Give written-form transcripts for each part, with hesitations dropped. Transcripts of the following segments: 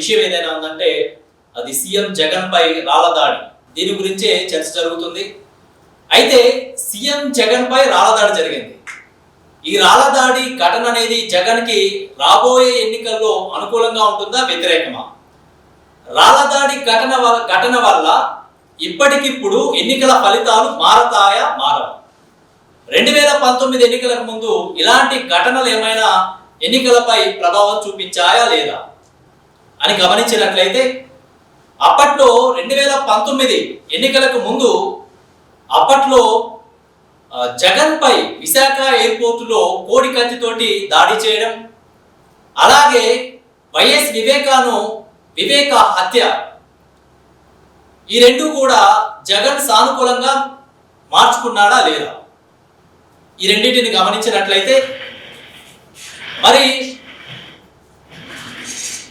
విషయం ఏదైనా ఉందంటే అది సీఎం జగన్ పై రాళ్ల దాడి. దీని గురించే చర్చ జరుగుతుంది. అయితే సీఎం జగన్ పై రాళ్ల దాడి జరిగింది. ఈ రాళ్ల దాడి ఘటన అనేది జగన్ కి రాబోయే ఎన్నికల్లో అనుకూలంగా ఉంటుందా, వ్యతిరేకమా? రాళ్ల దాడి ఘటన వల్ల ఇప్పటికిప్పుడు ఎన్నికల ఫలితాలు మారతాయా, మారవా? 2019 ఎన్నికలకు ముందు ఇలాంటి ఘటనలు ఏమైనా ఎన్నికలపై ప్రభావం చూపించాయా లేదా అని గమనించినట్లయితే, అప్పట్లో 2019 ఎన్నికలకు ముందు అప్పట్లో జగన్ పై విశాఖ ఎయిర్పోర్టులో కోడి కత్తితోటి దాడి చేయడం, అలాగే వైఎస్ వివేక హత్య, ఈ రెండు కూడా జగన్ సానుకూలంగా మార్చుకున్నాడా లేదా? ఈ రెండింటిని గమనించినట్లయితే మరి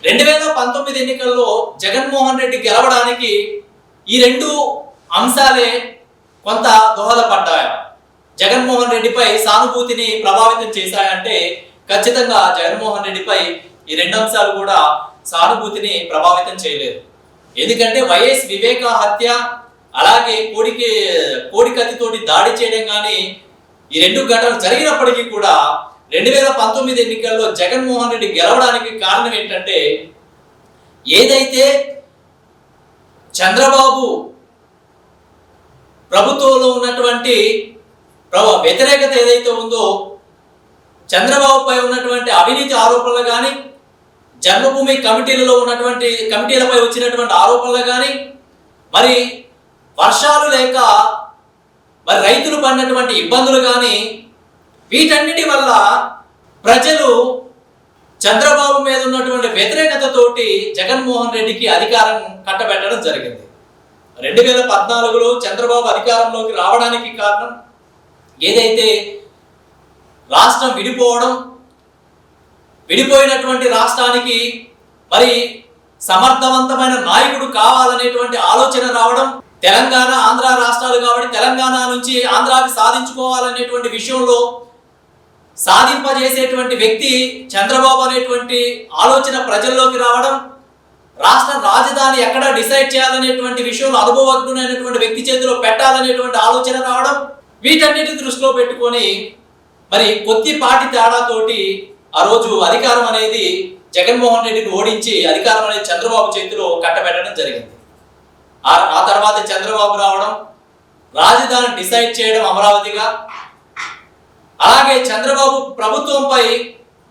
2019 ఎన్నికల్లో జగన్మోహన్ రెడ్డి గెలవడానికి ఈ రెండు అంశాలే కొంత దోహదపడ్డాయా, జగన్మోహన్ రెడ్డిపై సానుభూతిని ప్రభావితం చేశాయంటే ఖచ్చితంగా జగన్మోహన్ రెడ్డిపై ఈ రెండు అంశాలు కూడా సానుభూతిని ప్రభావితం చేయలేదు. ఎందుకంటే వైఎస్ వివేక హత్య, అలాగే కోడి కత్తితోటి దాడి చేయడం కానీ ఈ రెండు ఘటనలు జరిగినప్పటికీ కూడా 2019 ఎన్నికల్లో జగన్మోహన్ రెడ్డి గెలవడానికి కారణం ఏంటంటే, ఏదైతే చంద్రబాబు ప్రభుత్వంలో ఉన్నటువంటి వ్యతిరేకత ఏదైతే ఉందో, చంద్రబాబుపై ఉన్నటువంటి అవినీతి ఆరోపణలు కానీ, జన్మభూమి కమిటీలపై వచ్చినటువంటి ఆరోపణలు కానీ, మరి వర్షాలు లేక మరి రైతులు పడినటువంటి ఇబ్బందులు కానీ, వీటన్నిటి వల్ల ప్రజలు చంద్రబాబు మీద ఉన్నటువంటి వ్యతిరేకతతోటి జగన్మోహన్ రెడ్డికి అధికారం కట్టబెట్టడం జరిగింది. 2014లో చంద్రబాబు అధికారంలోకి రావడానికి కారణం ఏదైతే రాష్ట్రం విడిపోయినటువంటి రాష్ట్రానికి మరి సమర్థవంతమైన నాయకుడు కావాలనేటువంటి ఆలోచన రావడం, తెలంగాణ ఆంధ్ర రాష్ట్రాలు కాబట్టి తెలంగాణ నుంచి ఆంధ్రాకి సాధించుకోవాలనేటువంటి విషయంలో సాధింపజేసేటువంటి వ్యక్తి చంద్రబాబు అనేటువంటి ఆలోచన ప్రజల్లోకి రావడం, రాష్ట్ర రాజధాని ఎక్కడ డిసైడ్ చేయాలనేటువంటి విషయంలో అనుభవజ్ఞుడైనటువంటి వ్యక్తి చేతిలో పెట్టాలనేటువంటి ఆలోచన రావడం, వీటన్నిటి దృష్టిలో పెట్టుకొని మరి కొద్దిపాటి తేడాతోటి ఆ రోజు అధికారం అనేది జగన్మోహన్ రెడ్డిని ఓడించి అధికారం అనేది చంద్రబాబు చేతిలో కట్టబెట్టడం జరిగింది. ఆ తర్వాత చంద్రబాబు రావడం, రాజధాని డిసైడ్ చేయడం అమరావతిగా, అలాగే చంద్రబాబు ప్రభుత్వంపై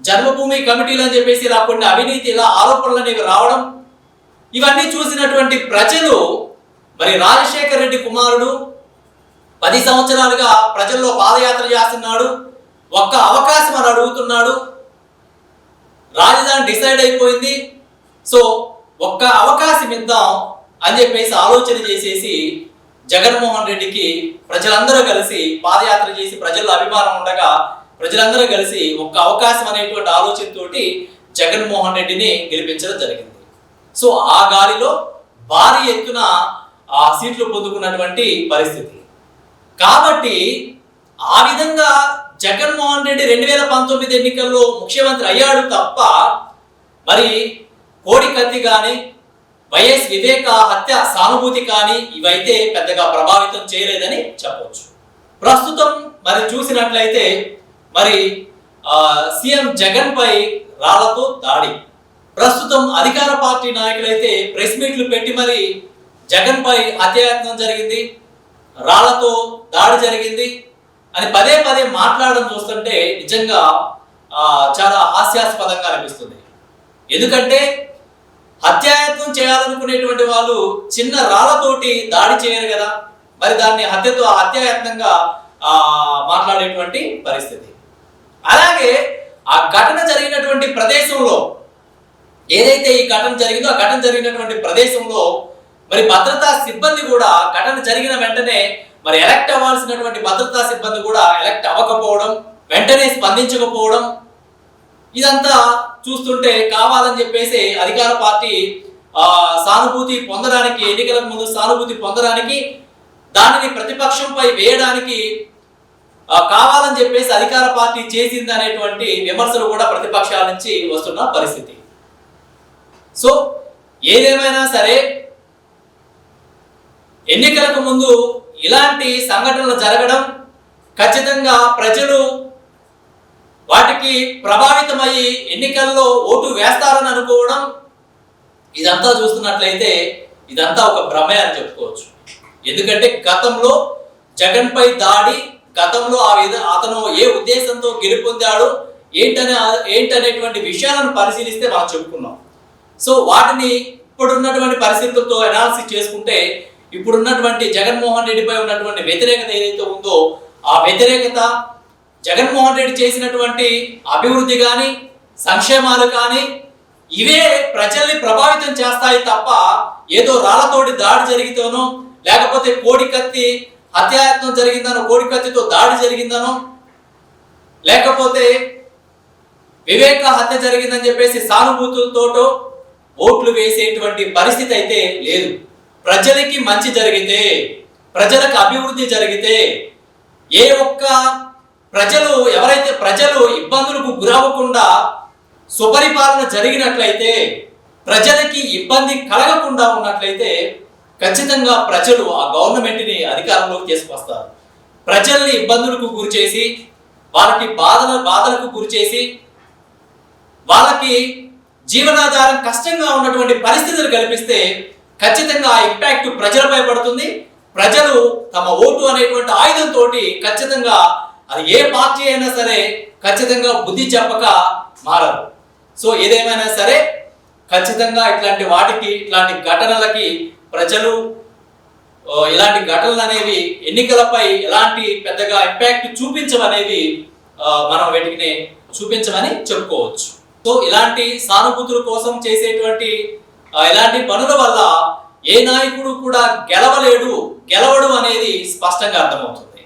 జన్మభూమి కమిటీలు అని చెప్పేసి ఇలా కొన్ని అవినీతి ఆరోపణలు అనేవి రావడం, ఇవన్నీ చూసినటువంటి ప్రజలు మరి రాజశేఖర్ రెడ్డి కుమారుడు 10 సంవత్సరాలుగా ప్రజల్లో పాదయాత్ర చేస్తున్నాడు, ఒక్క అవకాశం అని అడుగుతున్నాడు, రాజధాని డిసైడ్ అయిపోయింది, సో ఒక్క అవకాశం ఇద్దాం అని చెప్పేసి ఆలోచన చేసేసి జగన్మోహన్ రెడ్డికి ప్రజలందరూ కలిసి పాదయాత్ర చేసి ప్రజల్లో అభిమానం ఉండగా ప్రజలందరూ కలిసి ఒక్క అవకాశం అనేటువంటి ఆలోచనతోటి జగన్మోహన్ రెడ్డిని గెలిపించడం జరిగింది. సో ఆ గాలిలో భారీ ఎత్తున ఆ సీట్లు పొందుకున్నటువంటి పరిస్థితి. కాబట్టి ఆ విధంగా జగన్మోహన్ రెడ్డి 2019 ఎన్నికల్లో ముఖ్యమంత్రి అయ్యాడు తప్ప మరి కోడి కత్తి కానీ వైఎస్ వివేక హత్య సానుభూతి కానీ ఇవైతే పెద్దగా ప్రభావితం చేయలేదని చెప్పవచ్చు. ప్రస్తుతం మరి చూసినట్లయితే మరి సీఎం జగన్ పై రాళ్లతో దాడి, ప్రస్తుతం అధికార పార్టీ నాయకులైతే ప్రెస్ మీట్లు పెట్టి మరి జగన్ పై హత్యాయత్నం జరిగింది, రాళ్లతో దాడి జరిగింది అని పదే పదే మాట్లాడడం చూస్తుంటే నిజంగా చాలా హాస్యాస్పదంగా అనిపిస్తుంది. ఎందుకంటే హత్యాయత్నం చేయాలనుకునేటువంటి వాళ్ళు చిన్న రాళ్లతోటి దాడి చేయరు కదా, మరి దాన్ని హత్యాయత్నంగా మాట్లాడేటువంటి పరిస్థితి. అలాగే ఆ ఘటన జరిగినటువంటి ప్రదేశంలో ఏదైతే ఈ ఘటన జరిగిందో ఆ ఘటన జరిగినటువంటి ప్రదేశంలో మరి భద్రతా సిబ్బంది కూడా ఘటన జరిగిన వెంటనే మరి ఎలక్ట్ అవ్వాల్సినటువంటి భద్రతా సిబ్బంది కూడా ఎలక్ట్ అవ్వకపోవడం, వెంటనే స్పందించకపోవడం, ఇదంతా చూస్తుంటే కావాలని చెప్పేసి అధికార పార్టీ సానుభూతి పొందడానికి, ఎన్నికలకు ముందు సానుభూతి పొందడానికి, దానిని ప్రతిపక్షంపై వేయడానికి కావాలని చెప్పేసి అధికార పార్టీ చేసింది అనేటువంటి విమర్శలు కూడా ప్రతిపక్షాల నుంచి వస్తున్న పరిస్థితి. సో ఏదేమైనా సరే ఎన్నికలకు ముందు ఇలాంటి సంఘటనలు జరగడం, ఖచ్చితంగా ప్రజలు వాటికి ప్రభావితమయ్యి ఎన్నికల్లో ఓటు వేస్తారని అనుకోవడం, ఇదంతా చూస్తున్నట్లయితే ఇదంతా ఒక భ్రమే అని చెప్పుకోవచ్చు. ఎందుకంటే గతంలో జగన్ పై దాడి, గతంలో అతను ఏ ఉద్దేశంతో గెలుపొందాడు ఏంటనేటువంటి విషయాలను పరిశీలిస్తే మనం చెప్పుకున్నాం. సో వాటిని ఇప్పుడున్నటువంటి పరిస్థితులతో అనాలిసిస్ చేసుకుంటే ఇప్పుడున్నటువంటి జగన్మోహన్ రెడ్డిపై ఉన్నటువంటి వ్యతిరేకత ఏదైతే ఉందో ఆ వ్యతిరేకత, జగన్మోహన్ రెడ్డి చేసినటువంటి అభివృద్ధి కానీ సంక్షేమాలు కానీ ఇవే ప్రజల్ని ప్రభావితం చేస్తాయి తప్ప ఏదో రాళ్లతోటి దాడి జరిగితేనో, లేకపోతే కోడికత్తి హత్యాయత్నం జరిగిందనో, కోడికత్తితో దాడి జరిగిందనో, లేకపోతే వివేక హత్య జరిగిందని చెప్పేసి సానుభూతులతోటో ఓట్లు వేసేటువంటి పరిస్థితి అయితే లేదు. ప్రజలకి మంచి జరిగితే, ప్రజలకు అభివృద్ధి జరిగితే, ఏ ఒక్క ఎవరైతే ప్రజలు ఇబ్బందులకు గురవ్వకుండా సుపరిపాలన జరిగినట్లయితే, ప్రజలకి ఇబ్బంది కలగకుండా ఉన్నట్లయితే ఖచ్చితంగా ప్రజలు ఆ గవర్నమెంట్ని అధికారంలోకి తీసుకొస్తారు. ప్రజల్ని ఇబ్బందులకు గురి చేసి, వాళ్ళకి బాధలకు గురి చేసి, వాళ్ళకి జీవనాధారం కష్టంగా ఉన్నటువంటి పరిస్థితులు కల్పిస్తే ఖచ్చితంగా ఆ ఇంపాక్ట్ ప్రజలపై పడుతుంది. ప్రజలు తమ ఓటు అనేటువంటి ఆయుధంతో ఖచ్చితంగా అది ఏ పార్టీ అయినా సరే ఖచ్చితంగా బుద్ధి చెప్పక మారదు. సో ఏదేమైనా సరే ఖచ్చితంగా ఇట్లాంటి ఘటనలకి ప్రజలు ఇలాంటి ఘటనలు అనేవి ఎన్నికలపై ఎలాంటి పెద్దగా ఇంపాక్ట్ చూపించవనేవి మనం వీటిని చూపించమని చెప్పుకోవచ్చు. సో ఇలాంటి సానుభూతుల కోసం చేసేటువంటి ఇలాంటి పనుల వల్ల ఏ నాయకుడు కూడా గెలవడు అనేది స్పష్టంగా అర్థమవుతుంది.